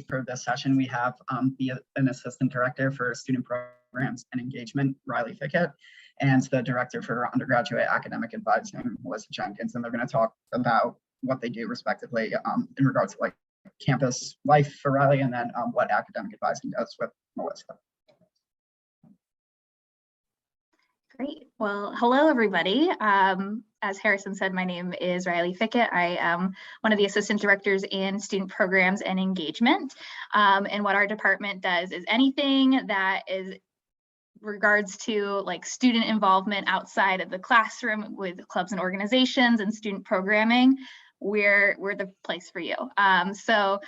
for this session, we have an assistant director for student programs and engagement, Riley Fickett, and the director for undergraduate academic advising, Melissa Jenkins, and they're going to talk about what they do respectively in regards to like campus life for Riley, and then what academic advising does with Melissa. Great. Well, hello, everybody. As Harrison said, my name is Riley Fickett. I am one of the assistant directors in student programs and engagement. And what our department does is anything that is regards to like student involvement outside of the classroom with clubs and organizations and student programming, we're the place for you. So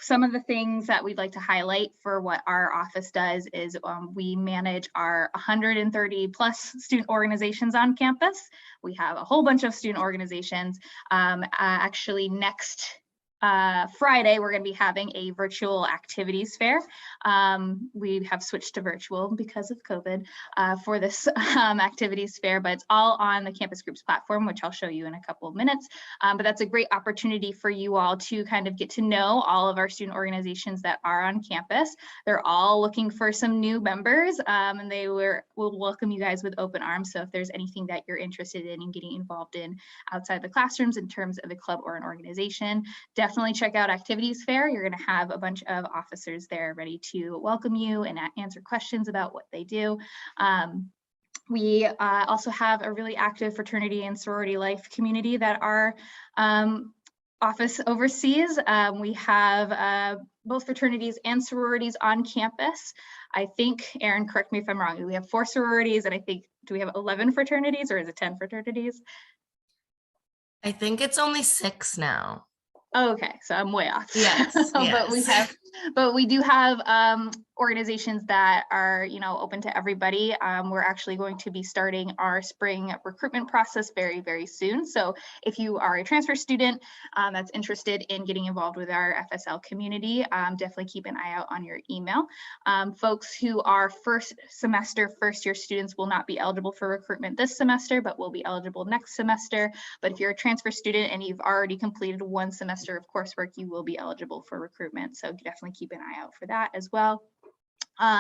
some of the things that we'd like to highlight for what our office does is we manage our 130 plus student organizations on campus. We have a whole bunch of student organizations. Actually, next Friday, we're going to be having a virtual activities fair. We have switched to virtual because of COVID for this activities fair, but it's all on the Campus Groups platform, which I'll show you in a couple of minutes. But that's a great opportunity for you all to kind of get to know all of our student organizations that are on campus. They're all looking for some new members, and they will welcome you guys with open arms. So if there's anything that you're interested in getting involved in outside the classrooms in terms of a club or an organization, definitely check out Activities Fair. You're going to have a bunch of officers there ready to welcome you and answer questions about what they do. We also have a really active fraternity and sorority life community that our office oversees. We have both fraternities and sororities on campus. I think, Aaron, correct me if I'm wrong, we have 4 sororities, and I think, do we have 11 fraternities, or is it 10 fraternities? I think it's only 6 now. Oh, okay, so I'm way off. Yes, yes. but we do have organizations that are, open to everybody. We're actually going to be starting our spring recruitment process very, very soon. So if you are a transfer student that's interested in getting involved with our FSL community, definitely keep an eye out on your email. Folks who are first year students will not be eligible for recruitment this semester, but will be eligible next semester. But if you're a transfer student and you've already completed 1 semester of coursework, you will be eligible for recruitment. So definitely keep an eye out for that as well.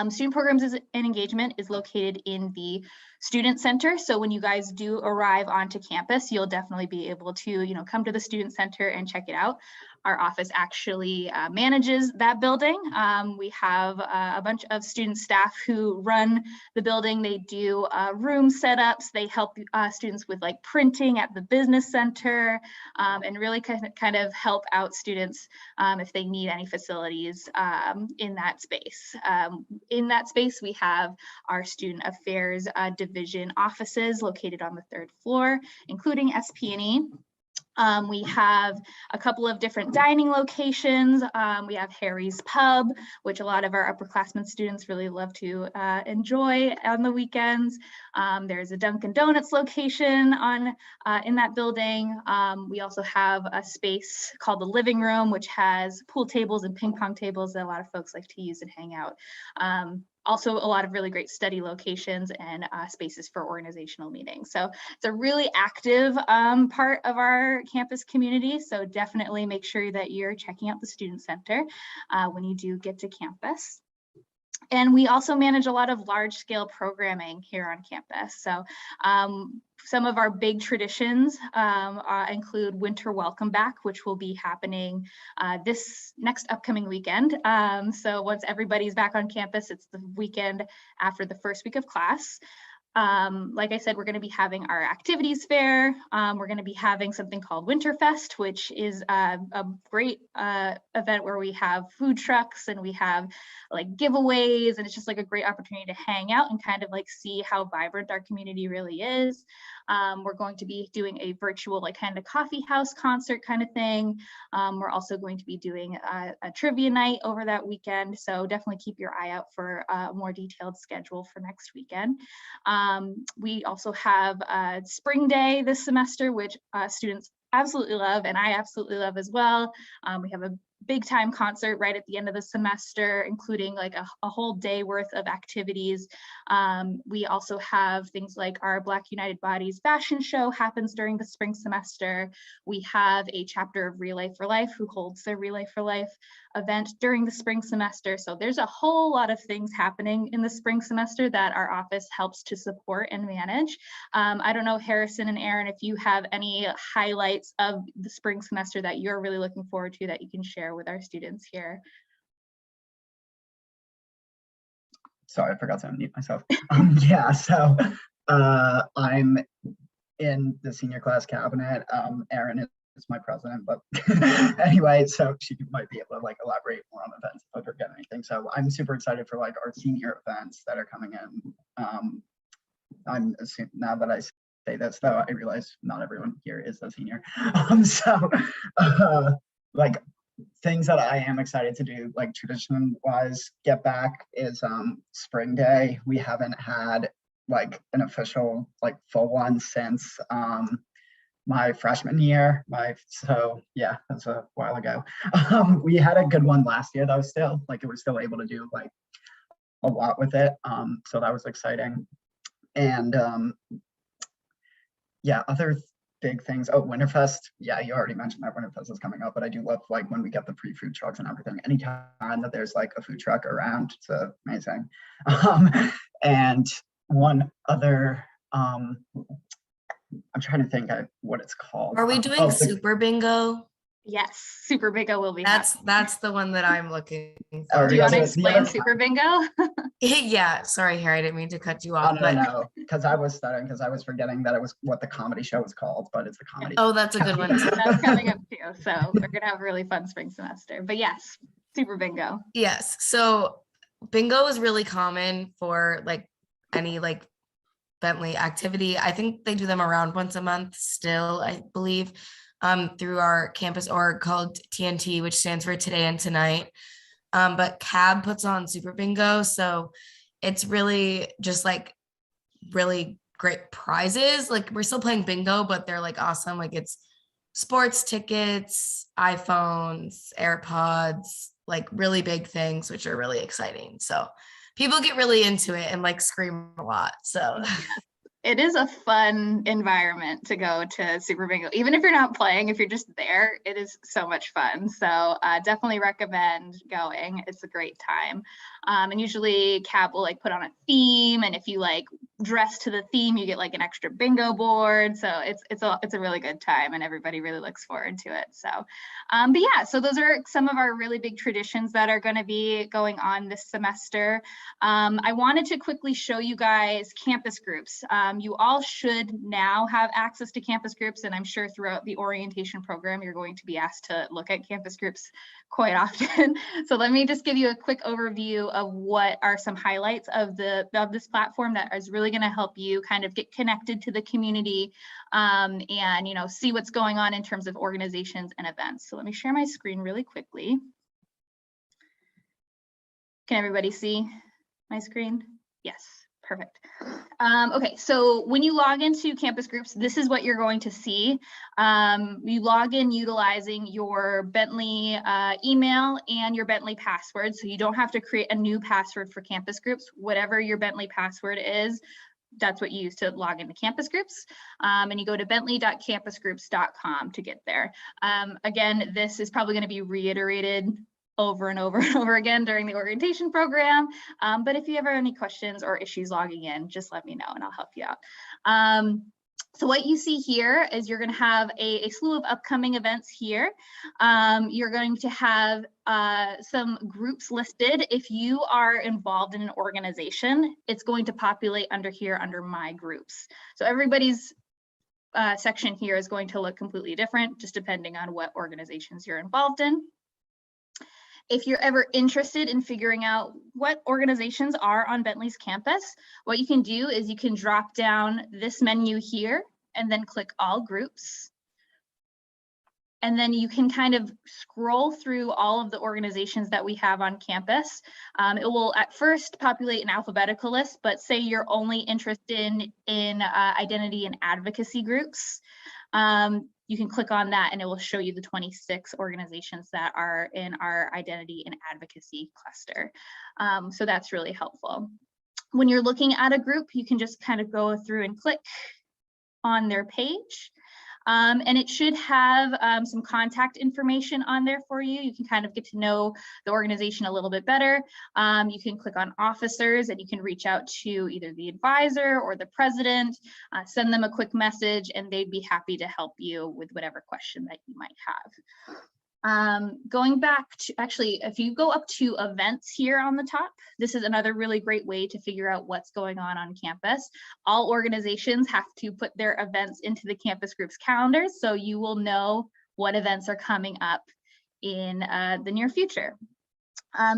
Student programs and engagement is located in the student center. So when you guys do arrive onto campus, you'll definitely be able to, come to the student center and check it out. Our office actually manages that building. We have a bunch of student staff who run the building. They do room setups. They help students with like printing at the business center, and really kind of help out students if they need any facilities in that space. In that space, we have our student affairs division offices located on the 3rd floor, including SP&E. We have a couple of different dining locations. We have Harry's Pub, which a lot of our upperclassmen students really love to enjoy on the weekends. There's a Dunkin' Donuts location in that building. We also have a space called the living room, which has pool tables and ping pong tables that a lot of folks like to use and hang out. Also a lot of really great study locations and spaces for organizational meetings. So it's a really active part of our campus community. So definitely make sure that you're checking out the student center when you do get to campus. And we also manage a lot of large scale programming here on campus. So some of our big traditions include Winter Welcome Back, which will be happening this next upcoming weekend. So once everybody's back on campus, it's the weekend after the first week of class. Like I said, we're going to be having our activities fair. We're going to be having something called Winterfest, which is a great event where we have food trucks and we have like giveaways, and it's just like a great opportunity to hang out and kind of like see how vibrant our community really is. We're going to be doing a virtual like kind of coffee house concert kind of thing. We're also going to be doing a trivia night over that weekend. So definitely keep your eye out for a more detailed schedule for next weekend. We also have Spring Day this semester, which students absolutely love, and I absolutely love as well. We have a big time concert right at the end of the semester, including like a whole day worth of activities. We also have things like our Black United Bodies fashion show happens during the spring semester. We have a chapter of Relay for Life who holds their Relay for Life event during the spring semester. So there's a whole lot of things happening in the spring semester that our office helps to support and manage. I don't know, Harrison and Aaron, if you have any highlights of the spring semester that you're really looking forward to that you can share with our students here. Sorry, I forgot to unmute myself. Yeah, so I'm in the senior class cabinet. Erin is my president, but anyway, so she might be able to like elaborate more on events if I forget anything. So I'm super excited for like our senior events that are coming in. I'm assuming now that I say this, though, I realize not everyone here is a senior. Like things that I am excited to do, like tradition wise, get back is spring day. We haven't had like an official like full one since my freshman year. So yeah, that's a while ago. We had a good one last year though, still like we were still able to do like a lot with it. So that was exciting. And yeah, other big things. Oh, Winterfest. Yeah, you already mentioned that Winterfest is coming up, but I do love like when we get the free food trucks and everything. Anytime that there's like a food truck around, it's amazing. And one other, I'm trying to think of what it's called. Are we doing Super Bingo? Yes, Super Bingo will be. That's the one that I'm looking Oh, for. Do you want to explain Super Bingo? Yeah, sorry, Harry, I didn't mean to cut you off. No, because I was stuttering because I was forgetting that it was what the comedy show was called, but it's a comedy. Oh, that's a good one too. That's coming up too. So we're gonna have a really fun spring semester. But yes, Super Bingo. Yes. So bingo is really common for like any like Bentley activity. I think they do them around once a month still, I believe, through our campus org called TNT, which stands for Today and Tonight. But CAB puts on Super Bingo. So it's really just like really great prizes. Like we're still playing bingo, but they're like awesome. Like it's sports tickets, iPhones, AirPods, like really big things, which are really exciting. So people get really into it and like scream a lot. So it is a fun environment to go to Super Bingo. Even if you're not playing, if you're just there, it is so much fun. So definitely recommend going. It's a great time. And usually CAB will like put on a theme, and if you like dress to the theme, you get like an extra bingo board. So it's a really good time, and everybody really looks forward to it. So, but yeah, so those are some of our really big traditions that are going to be going on this semester. I wanted to quickly show you guys campus groups. You all should now have access to campus groups, and I'm sure throughout the orientation program, you're going to be asked to look at campus groups quite often. So let me just give you a quick overview of what are some highlights of this platform that is really going to help you kind of get connected to the community and see what's going on in terms of organizations and events. So let me share my screen really quickly. Can everybody see my screen? Yes. Perfect. Okay, so when you log into campus groups, this is what you're going to see. You log in utilizing your Bentley email and your Bentley password, so you don't have to create a new password for campus groups. Whatever your Bentley password is, that's what you use to log into campus groups. And you go to bentley.campusgroups.com to get there. Again, this is probably going to be reiterated over and over and over again during the orientation program. But if you ever have any questions or issues logging in, just let me know and I'll help you out. So what you see here is you're going to have a slew of upcoming events here. You're going to have some groups listed. If you are involved in an organization, it's going to populate under here under My Groups. So everybody's section here is going to look completely different, just depending on what organizations you're involved in. If you're ever interested in figuring out what organizations are on Bentley's campus, what you can do is you can drop down this menu here and then click All Groups. And then you can kind of scroll through all of the organizations that we have on campus. It will at first populate an alphabetical list, but say you're only interested in identity and advocacy groups. You can click on that and it will show you the 26 organizations that are in our identity and advocacy cluster. So that's really helpful. When you're looking at a group, you can just kind of go through and click on their page. And it should have some contact information on there for you. You can kind of get to know the organization a little bit better. You can click on officers and you can reach out to either the advisor or the president, send them a quick message, and they'd be happy to help you with whatever question that you might have. Going back to, actually, if you go up to events here on the top, this is another really great way to figure out what's going on campus. All organizations have to put their events into the campus group's calendars, so you will know what events are coming up in the near future.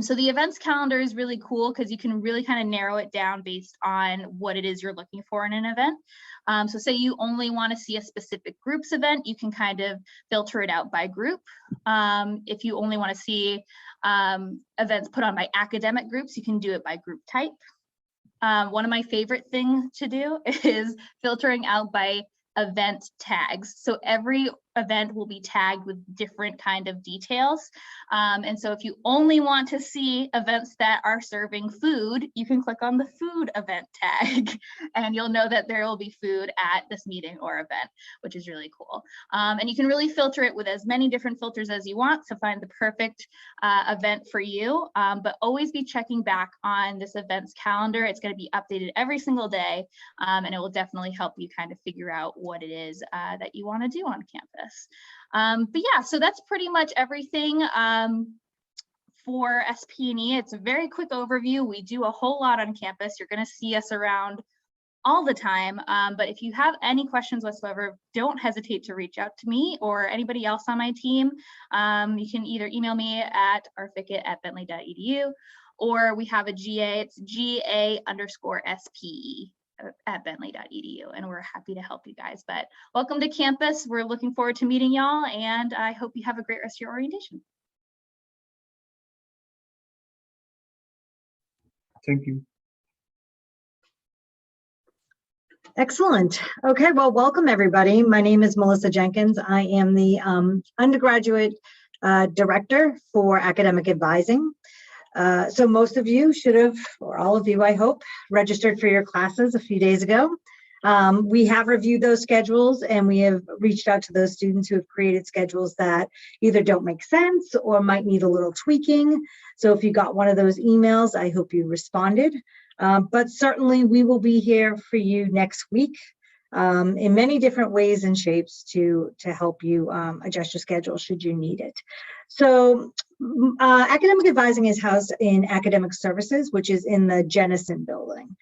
So the events calendar is really cool because you can really kind of narrow it down based on what it is you're looking for in an event. So say you only want to see a specific group's event, you can kind of filter it out by group. If you only want to see events put on by academic groups, you can do it by group type. One of my favorite things to do is filtering out by event tags. So every event will be tagged with different kind of details. And so if you only want to see events that are serving food, you can click on the food event tag and you'll know that there will be food at this meeting or event, which is really cool. And you can really filter it with as many different filters as you want to find the perfect event for you. But always be checking back on this events calendar. It's going to be updated every single day, and it will definitely help you kind of figure out what it is that you want to do on campus. But yeah, so that's pretty much everything for SP&E. It's a very quick overview. We do a whole lot on campus. You're going to see us around all the time. But if you have any questions whatsoever, don't hesitate to reach out to me or anybody else on my team. You can either email me at rfickett@bentley.edu, or we have a GA, it's GA_SPE at bentley.edu, and we're happy to help you guys. But welcome to campus. We're looking forward to meeting y'all, and I hope you have a great rest of your orientation. Thank you. Excellent. Okay, well, welcome everybody. My name is Melissa Jenkins. I am the undergraduate director for academic advising. So most of you should have, or all of you, I hope, registered for your classes a few days ago. We have reviewed those schedules and we have reached out to those students who have created schedules that either don't make sense or might need a little tweaking. So if you got one of those emails, I hope you responded. But certainly we will be here for you next week in many different ways and shapes to help you adjust your schedule should you need it. So academic advising is housed in academic services, which is in the Jennison building.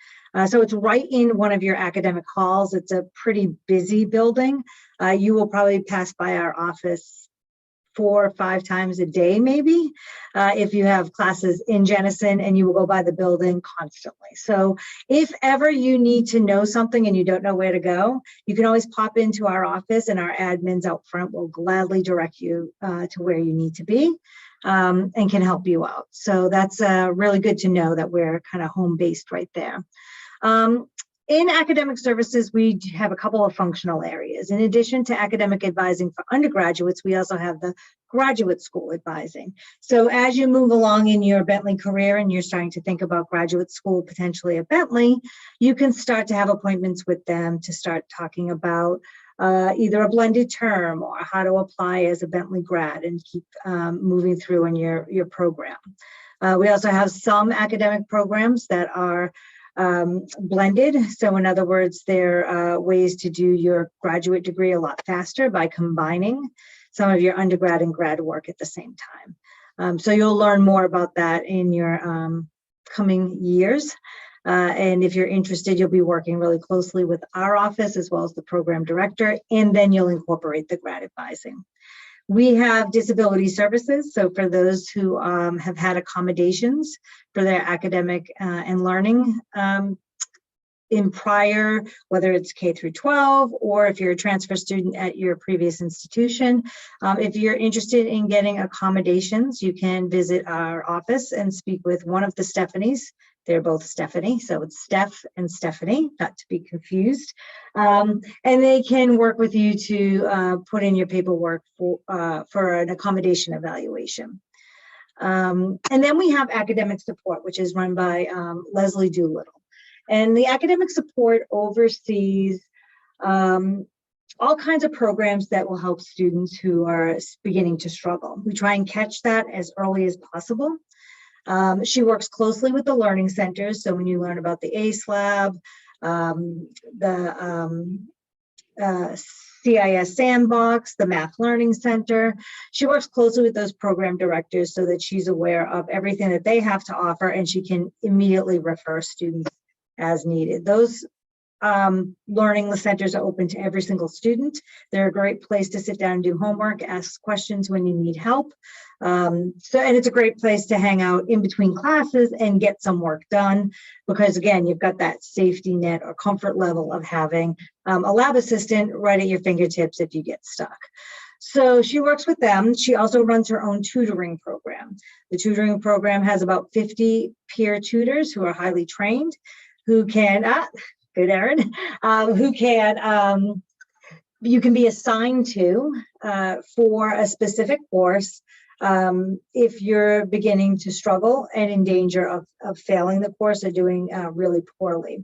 So it's right in one of your academic halls. It's a pretty busy building. You will probably pass by our office 4 or 5 times a day, maybe, if you have classes in Jennison, and you will go by the building constantly. So if ever you need to know something and you don't know where to go, you can always pop into our office, and our admins out front will gladly direct you to where you need to be and can help you out. So that's really good to know that we're kind of home-based right there. In academic services, we have a couple of functional areas. In addition to academic advising for undergraduates, we also have the graduate school advising. So as you move along in your Bentley career and you're starting to think about graduate school potentially at Bentley, you can start to have appointments with them to start talking about either a blended term or how to apply as a Bentley grad and keep moving through in your program. We also have some academic programs that are blended. So in other words, there are ways to do your graduate degree a lot faster by combining some of your undergrad and grad work at the same time. So you'll learn more about that in your coming years. And if you're interested, you'll be working really closely with our office as well as the program director, and then you'll incorporate the grad advising. We have disability services. So for those who have had accommodations for their academic and learning in prior, whether it's K through 12, or if you're a transfer student at your previous institution, if you're interested in getting accommodations, you can visit our office and speak with one of the Stephanies. They're both Stephanie, so it's Steph and Stephanie, not to be confused. And they can work with you to put in your paperwork for an accommodation evaluation. And then we have academic support, which is run by Leslie Doolittle. And the academic support oversees all kinds of programs that will help students who are beginning to struggle. We try and catch that as early as possible. She works closely with the learning centers. So when you learn about the ACE Lab, the CIS Sandbox, the Math Learning Center, she works closely with those program directors so that she's aware of everything that they have to offer, and she can immediately refer students as needed. Those learning centers are open to every single student. They're a great place to sit down and do homework, ask questions when you need help. And it's a great place to hang out in between classes and get some work done, because again, you've got that safety net or comfort level of having a lab assistant right at your fingertips if you get stuck. So she works with them. She also runs her own tutoring program. The tutoring program has about 50 peer tutors who are highly trained, who can, good, Erin, who can, you can be assigned to for a specific course if you're beginning to struggle and in danger of failing the course or doing really poorly.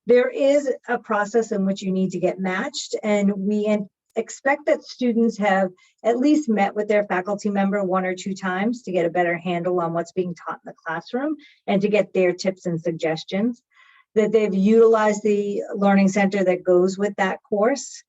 There is a process in which you need to get matched, and we expect that students have at least met with their faculty member 1 or 2 times to get a better handle on what's being taught in the classroom and to get their tips and suggestions, that they've utilized the learning center that goes with that course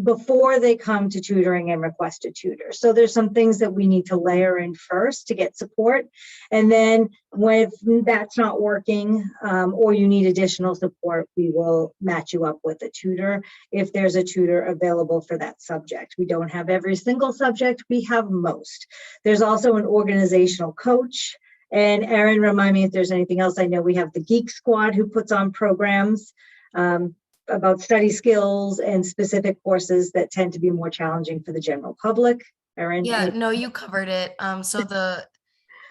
before they come to tutoring and request a tutor. So there's some things that we need to layer in first to get support. And then when that's not working or you need additional support, we will match you up with a tutor if there's a tutor available for that subject. We don't have every single subject, we have most. There's also an organizational coach. And Erin, remind me if there's anything else. I know we have the Geek Squad who puts on programs about study skills and specific courses that tend to be more challenging for the general public. Erin? Yeah, no, you covered it. So the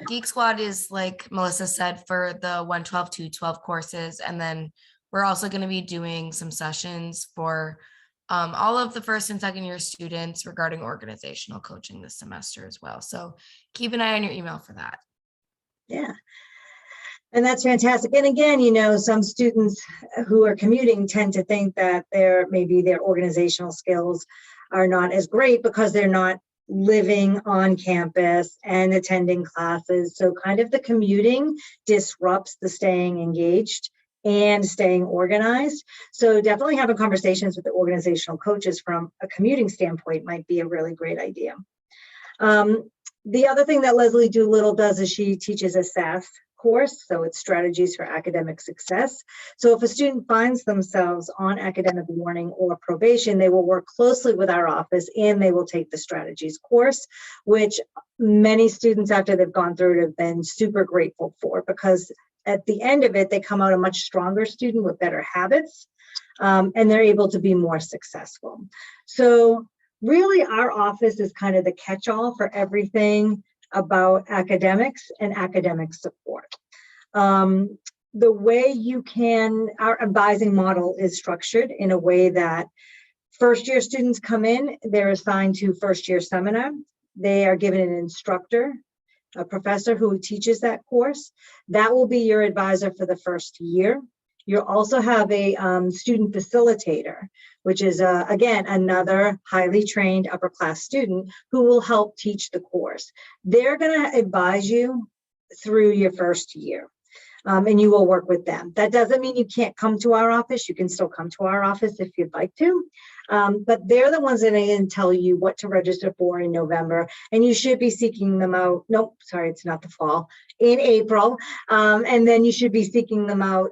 Geek Squad is, like Melissa said, for the 112 to 12 courses. And then we're also going to be doing some sessions for all of the first and second year students regarding organizational coaching this semester as well. So keep an eye on your email for that. Yeah. And that's fantastic. And again, you know, some students who are commuting tend to think that maybe their organizational skills are not as great because they're not living on campus and attending classes. So kind of the commuting disrupts the staying engaged and staying organized. So definitely having conversations with the organizational coaches from a commuting standpoint might be a really great idea. The other thing that Leslie Doolittle does is she teaches a SAS course, so it's strategies for academic success. So if a student finds themselves on academic warning or probation, they will work closely with our office and they will take the strategies course, which many students after they've gone through it have been super grateful for, because at the end of it, they come out a much stronger student with better habits, and they're able to be more successful. So really, our office is kind of the catch-all for everything about academics and academic support. The way our advising model is structured in a way that first-year students come in, they're assigned to first-year seminar. They are given an instructor, a professor who teaches that course. That will be your advisor for the first year. You'll also have a student facilitator, which is, again, another highly trained upper class student who will help teach the course. They're going to advise you through your first year, and you will work with them. That doesn't mean you can't come to our office. You can still come to our office if you'd like to, but they're the ones that are going to tell you what to register for in November, and you should be seeking them out. Nope, sorry, it's not the fall, in April, and then you should be seeking them out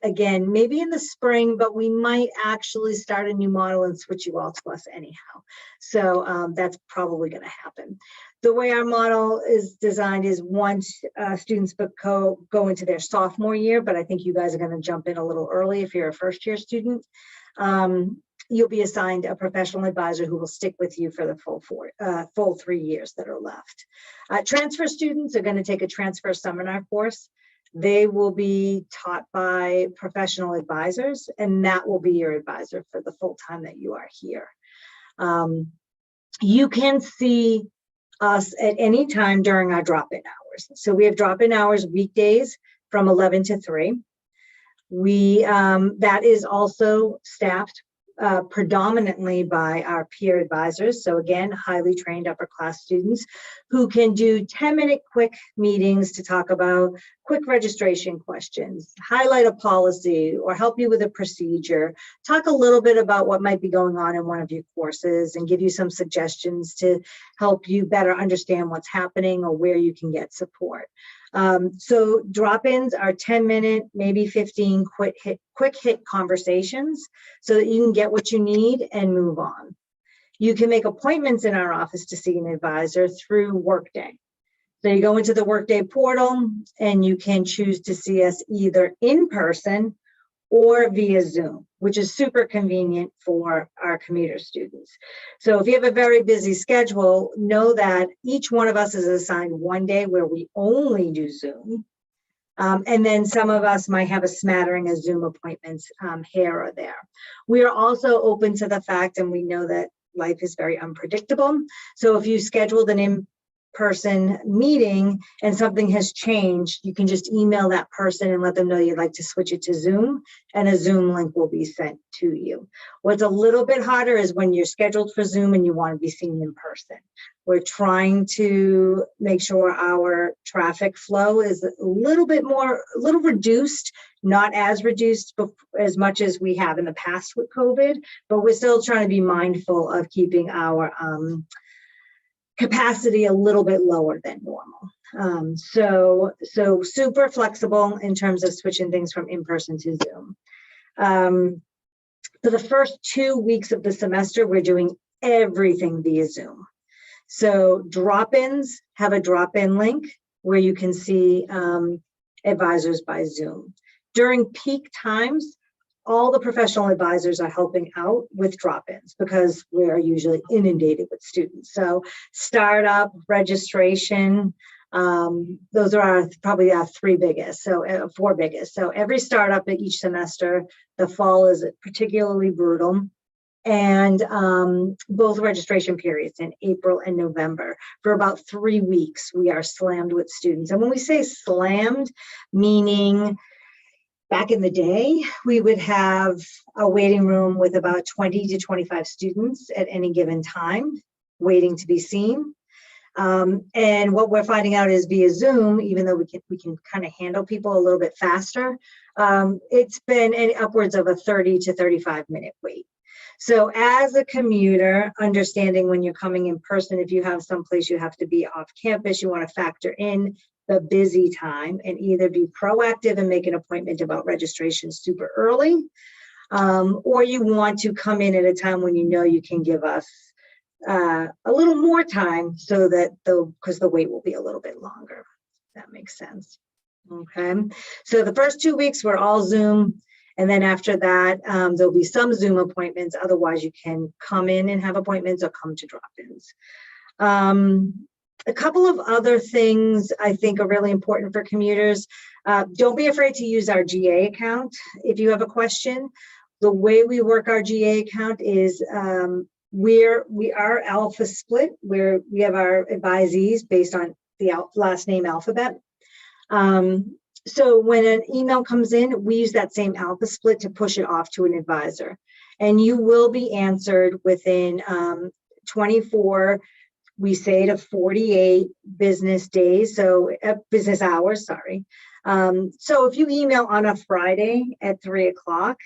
again, maybe in the spring, but we might actually start a new model and switch you all to us anyhow. So that's probably going to happen. The way our model is designed is once students go into their sophomore year, but I think you guys are going to jump in a little early if you're a first year student. You'll be assigned a professional advisor who will stick with you for the full 3 years that are left. Transfer students are going to take a transfer seminar course. They will be taught by professional advisors, and that will be your advisor for the full time that you are here. You can see us at any time during our drop-in hours. So we have drop-in hours weekdays from 11 to 3. That is also staffed predominantly by our peer advisors. So again, highly trained upper class students who can do 10-minute quick meetings to talk about quick registration questions, highlight a policy or help you with a procedure, talk a little bit about what might be going on in one of your courses and give you some suggestions to help you better understand what's happening or where you can get support. So drop-ins are 10-minute, maybe 15 quick hit conversations so that you can get what you need and move on. You can make appointments in our office to see an advisor through Workday. So you go into the Workday portal and you can choose to see us either in person or via Zoom, which is super convenient for our commuter students. So if you have a very busy schedule, know that each one of us is assigned one day where we only do Zoom. And then some of us might have a smattering of Zoom appointments here or there. We are also open to the fact, and we know that life is very unpredictable. So if you scheduled an in-person meeting and something has changed, you can just email that person and let them know you'd like to switch it to Zoom, and a Zoom link will be sent to you. What's a little bit harder is when you're scheduled for Zoom and you want to be seen in person. We're trying to make sure our traffic flow is a little reduced, not as reduced as much as we have in the past with COVID, but we're still trying to be mindful of keeping our capacity a little bit lower than normal. So super flexible in terms of switching things from in-person to Zoom. For the first 2 weeks of the semester, we're doing everything via Zoom. So drop-ins have a drop-in link where you can see advisors by Zoom. During peak times, all the professional advisors are helping out with drop-ins because we are usually inundated with students. So startup, registration, those are probably our four biggest. So every startup at each semester, the fall is particularly brutal. And both registration periods in April and November. For about 3 weeks, we are slammed with students. And when we say slammed, meaning back in the day, we would have a waiting room with about 20 to 25 students at any given time waiting to be seen. And what we're finding out is via Zoom, even though we can kind of handle people a little bit faster, it's been upwards of a 30 to 35 minute wait. So as a commuter, understanding when you're coming in person, if you have someplace you have to be off campus, you want to factor in the busy time and either be proactive and make an appointment about registration super early, or you want to come in at a time when you know you can give us a little more time so that because the wait will be a little bit longer. If that makes sense. Okay, so the first 2 weeks were all Zoom. And then after that, there'll be some Zoom appointments. Otherwise, you can come in and have appointments or come to drop-ins. A couple of other things I think are really important for commuters. Don't be afraid to use our GA account if you have a question. The way we work our GA account is we are alpha split, where we have our advisees based on the last name alphabet. So when an email comes in, we use that same alpha split to push it off to an advisor. And you will be answered within 24, we say to 48 business days, so business hours, sorry. So if you email on a Friday at 3 o'clock,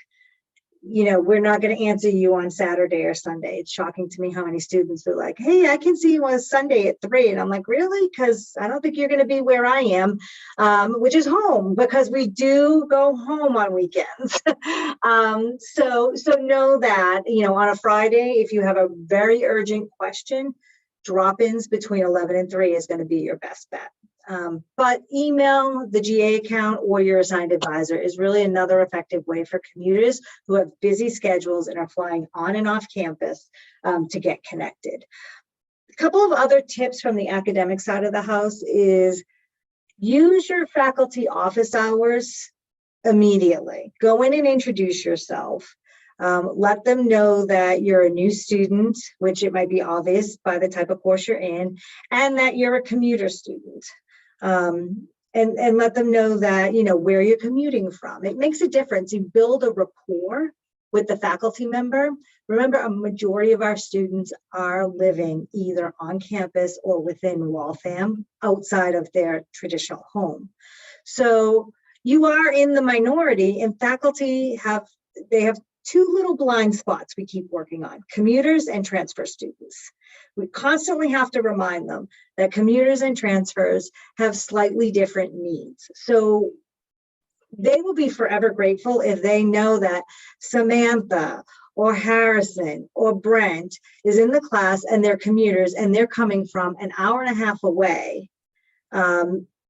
we're not going to answer you on Saturday or Sunday. It's shocking to me how many students are like, hey, I can see you on Sunday at 3. And I'm like, really? Because I don't think you're going to be where I am, which is home, because we do go home on weekends. So know that, on a Friday, if you have a very urgent question, drop-ins between 11 and 3 is going to be your best bet. But email the GA account or your assigned advisor is really another effective way for commuters who have busy schedules and are flying on and off campus to get connected. A couple of other tips from the academic side of the house is use your faculty office hours immediately. Go in and introduce yourself. Let them know that you're a new student, which it might be obvious by the type of course you're in, and that you're a commuter student. And let them know that, where you're commuting from. It makes a difference. You build a rapport with the faculty member. Remember, a majority of our students are living either on campus or within Waltham, outside of their traditional home. So you are in the minority, and faculty have two little blind spots we keep working on: commuters and transfer students. We constantly have to remind them that commuters and transfers have slightly different needs. So they will be forever grateful if they know that Samantha or Harrison or Brent is in the class and they're commuters and they're coming from an hour and a half away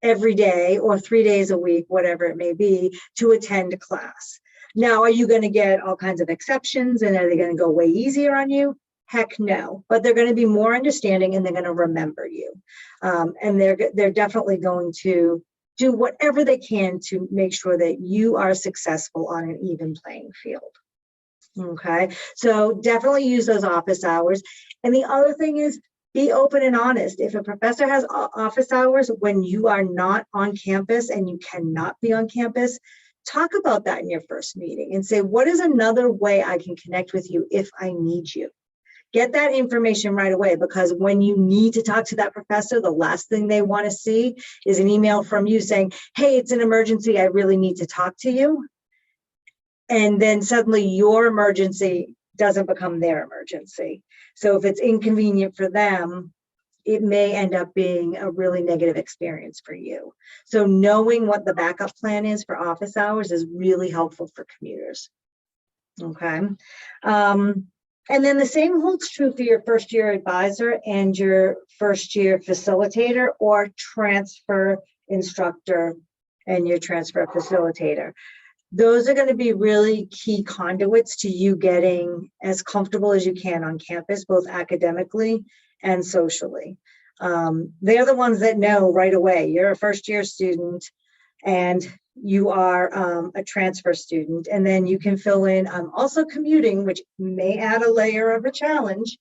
every day or 3 days a week, whatever it may be, to attend class. Now, are you going to get all kinds of exceptions, and are they going to go way easier on you? Heck no, but they're going to be more understanding, and they're going to remember you. And they're definitely going to do whatever they can to make sure that you are successful on an even playing field. Okay, so definitely use those office hours. And the other thing is, be open and honest. If a professor has office hours when you are not on campus and you cannot be on campus, talk about that in your first meeting and say, what is another way I can connect with you if I need you? Get that information right away, because when you need to talk to that professor, the last thing they want to see is an email from you saying, hey, it's an emergency, I really need to talk to you. And then suddenly your emergency doesn't become their emergency. So if it's inconvenient for them, it may end up being a really negative experience for you. So knowing what the backup plan is for office hours is really helpful for commuters. Okay. And then the same holds true for your first year advisor and your first year facilitator or transfer instructor and your transfer facilitator. Those are going to be really key conduits to you getting as comfortable as you can on campus, both academically and socially. They're the ones that know right away you're a first year student and you are a transfer student, and then you can fill in also commuting, which may add a layer of a challenge.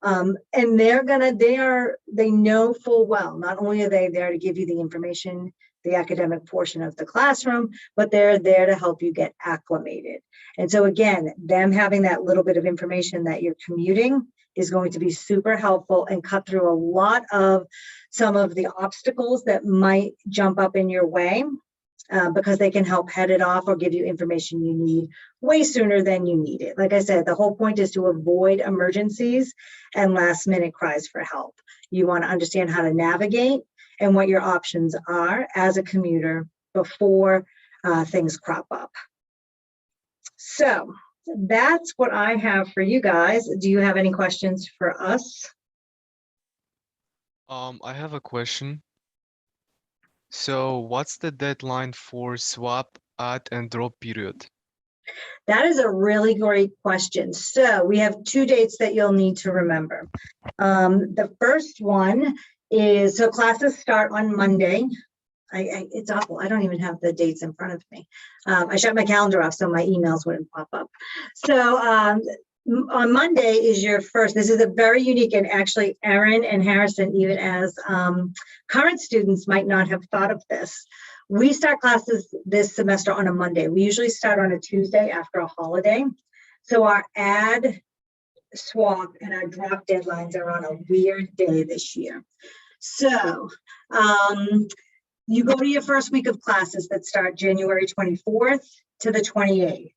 And they know full well, not only are they there to give you the information, the academic portion of the classroom, but they're there to help you get acclimated. And so again, them having that little bit of information that you're commuting is going to be super helpful and cut through a lot of some of the obstacles that might jump up in your way, because they can help head it off or give you information you need way sooner than you need it. Like I said, the whole point is to avoid emergencies and last minute cries for help. You want to understand how to navigate and what your options are as a commuter before things crop up. So that's what I have for you guys. Do you have any questions for us? I have a question. So what's the deadline for swap, add, and drop period? That is a really great question. So we have 2 dates that you'll need to remember. The first one is, so classes start on Monday. It's awful. I don't even have the dates in front of me. I shut my calendar off so my emails wouldn't pop up. So on Monday is your first. This is a very unique, and actually Erin and Harrison, even as current students, might not have thought of this. We start classes this semester on a Monday. We usually start on a Tuesday after a holiday. So our add, swap, and our drop deadlines are on a weird day this year. So you go to your first week of classes that start January 24th to the 28th.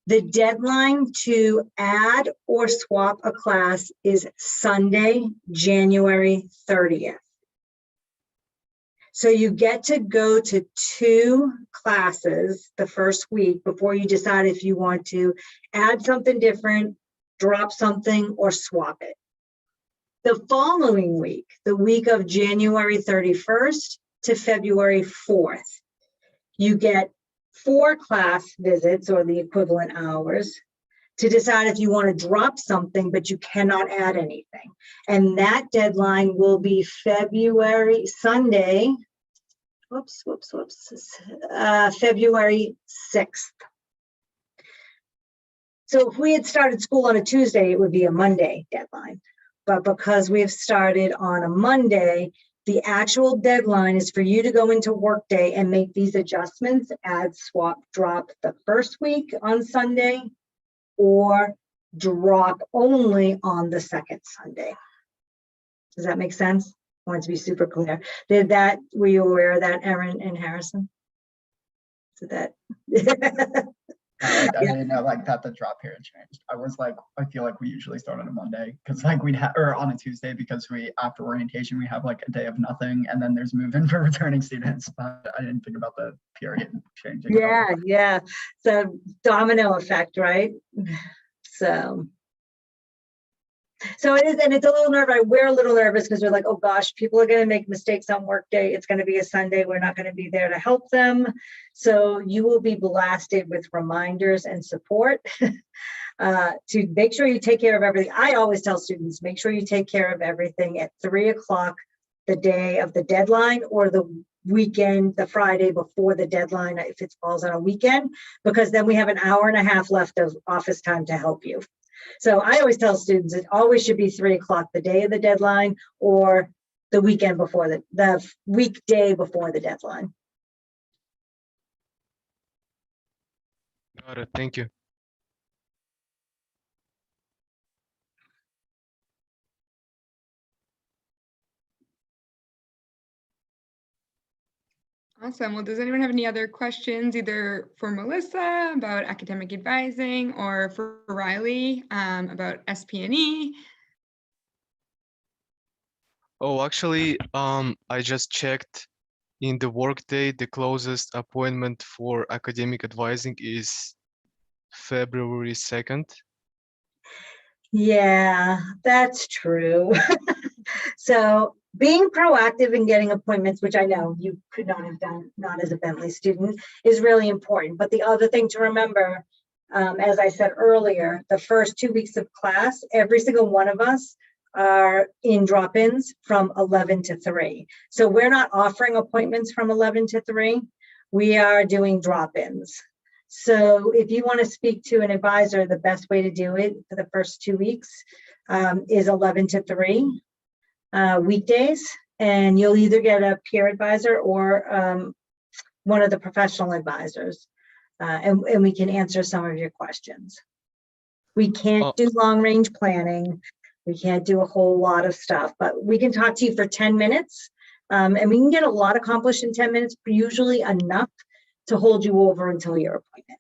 The deadline to add or swap a class is Sunday, January 30th. So you get to go to 2 classes the first week before you decide if you want to add something different, drop something, or swap it. The following week, the week of January 31st to February 4th, you get 4 class visits, or the equivalent hours, to decide if you want to drop something, but you cannot add anything. And that deadline will be Sunday, February 6th. So if we had started school on a Tuesday, it would be a Monday deadline. But because we have started on a Monday, the actual deadline is for you to go into Workday and make these adjustments, add, swap, drop the first week on Sunday, or drop only on the second Sunday. Does that make sense? I want to be super clear. Were you aware of that, Erin and Harrison? So that. I didn't know like that the drop period changed. I was like, I feel like we usually start on a Monday because like we'd have, or on a Tuesday because after orientation, we have like a day of nothing and then there's move-in for returning students, but I didn't think about the period changing. Yeah. So domino effect, right? So it is, and it's a little nervous. We're a little nervous because we're like, oh gosh, people are going to make mistakes on work day. It's going to be a Sunday. We're not going to be there to help them. So you will be blasted with reminders and support to make sure you take care of everything. I always tell students, make sure you take care of everything at 3 o'clock the day of the deadline or the weekend, the Friday before the deadline, if it falls on a weekend, because then we have an hour and a half left of office time to help you. So I always tell students it always should be 3 o'clock the day of the deadline or the weekend before the weekday before the deadline. Got it. Thank you. Awesome. Well, does anyone have any other questions, either for Melissa about academic advising or for Riley about SP&E? Oh, actually, I just checked in the workday, the closest appointment for academic advising is February 2nd. Yeah, that's true. So being proactive in getting appointments, which I know you could not have done, not as a Bentley student, is really important. But the other thing to remember, as I said earlier, the first 2 weeks of class, every single one of us are in drop-ins from 11 to 3. So we're not offering appointments from 11 to 3. We are doing drop-ins. So if you want to speak to an advisor, the best way to do it for the first 2 weeks is 11 to 3 weekdays, and you'll either get a peer advisor or one of the professional advisors, and we can answer some of your questions. We can't do long-range planning. We can't do a whole lot of stuff, but we can talk to you for 10 minutes, and we can get a lot accomplished in 10 minutes, usually enough to hold you over until your appointment.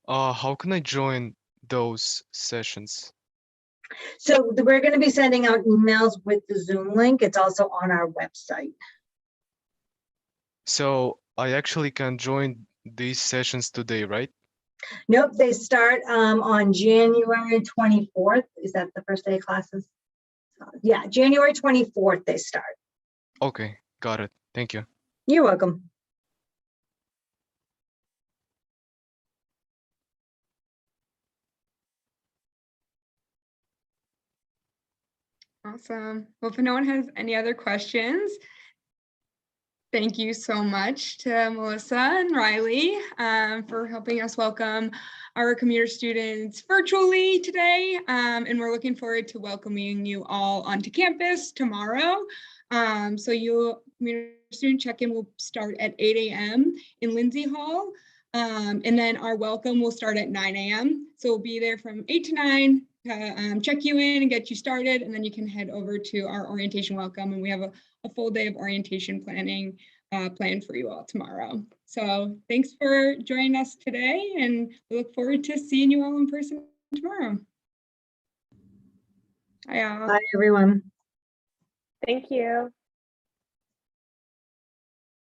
How can I join those sessions? So we're going to be sending out emails with the Zoom link. It's also on our website. So I actually can join these sessions today, right? Nope, they start on January 24th. Is that the first day of classes? Yeah, January 24th they start. Okay, got it. Thank you. You're welcome. Awesome. Well, if no one has any other questions, thank you so much to Melissa and Riley for helping us welcome our commuter students virtually today. And we're looking forward to welcoming you all onto campus tomorrow. So commuter student check-in will start at 8 a.m. in Lindsay Hall. And then our welcome will start at 9 a.m. So we'll be there from 8 to 9 to check you in and get you started. And then you can head over to our orientation welcome. And we have a full day of orientation planning planned for you all tomorrow. So thanks for joining us today, and we look forward to seeing you all in person tomorrow. Bye, all. Bye, everyone. Thank you.